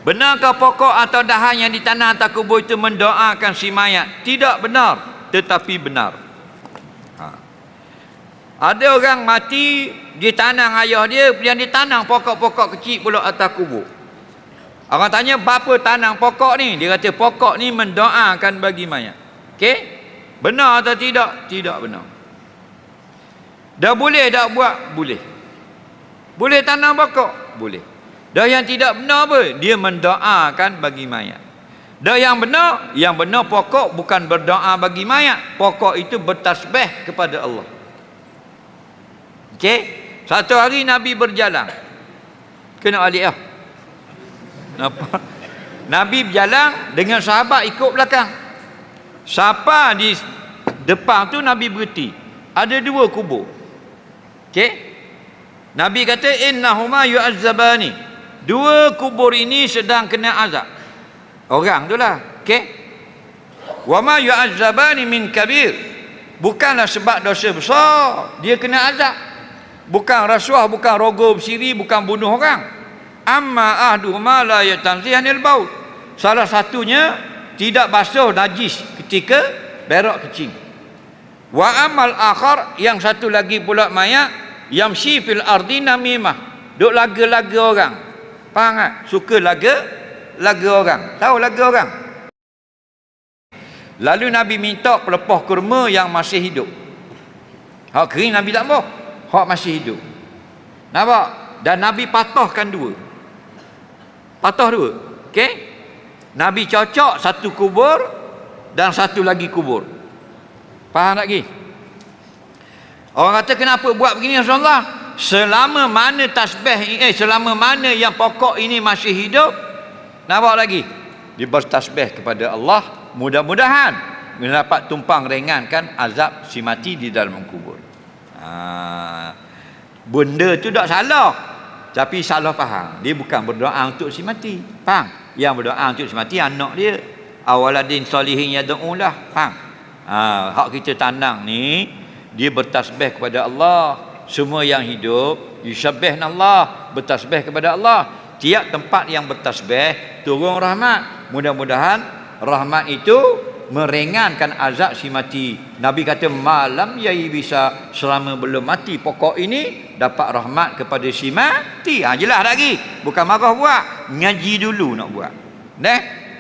Benarkah pokok atau dahan yang ditanam atas kubur itu mendoakan si mayat? Tidak benar, tetapi benar. Ada orang mati, ditanam ayah dia, yang ditanam pokok-pokok kecil pula atas kubur. Orang tanya, berapa tanam pokok ni? Dia kata, pokok ni mendoakan bagi mayat. Okey? Benar atau tidak? Tidak benar. Dah boleh tak buat? Boleh. Boleh tanam pokok? Boleh. Dah yang tidak benar apa? Dia mendoakan bagi mayat. Dah yang benar pokok bukan berdoa bagi mayat. Pokok itu bertasbih kepada Allah. Okey? Satu hari Nabi berjalan. Kena alik lah. Apa? Nabi berjalan dengan sahabat ikut belakang. Siapa di depan tu Nabi berhenti. Ada dua kubur. Okey? Nabi kata innahuma yu'azzabani. Dua kubur ini sedang kena azab. Orang tu lah. Okey? Wa ma yu'azzabani min kabir. Bukanlah sebab dosa besar dia kena azab. Bukan rasuah, bukan rogol bersiri, bukan bunuh orang. Amma ahduhuma la yatanzih anil baul. Salah satunya tidak basuh najis ketika berak kencing. Wa amal akhar, yang satu lagi pula mayat, yamshi fil ardi namimah, duk laga-laga orang. Faham tak? Suka laga orang. Tahu laga orang? Lalu Nabi minta pelepah kurma yang masih hidup. Hak kering Nabi tak mau. Hak masih hidup. Nampak? Dan Nabi patahkan dua. Patah dua. Okey? Nabi cocok satu kubur dan satu lagi kubur. Faham tak lagi? Orang kata kenapa buat begini Rasulullah? Selama mana tasbih selama mana yang pokok ini masih hidup, nampak lagi? Dia bertasbih kepada Allah, mudah-mudahan mendapat tumpang ringankan azab si mati di dalam kubur. Benda tu tak salah, tapi salah faham. Dia bukan berdoa untuk si mati. Faham? Yang berdoa untuk si mati anak dia. Awaladin salihin yad'ulah. Faham? Hak kita tanang ni, dia bertasbih kepada Allah. Semua yang hidup yusabbihna Allah, bertasbih kepada Allah. Tiap tempat yang bertasbih turun rahmat. Mudah-mudahan rahmat itu meringankan azab si mati. Nabi kata malam yai bisa, selama belum mati pokok ini dapat rahmat kepada si mati. Jelas lagi, bukan marah buat, ngaji dulu nak buat. Neh.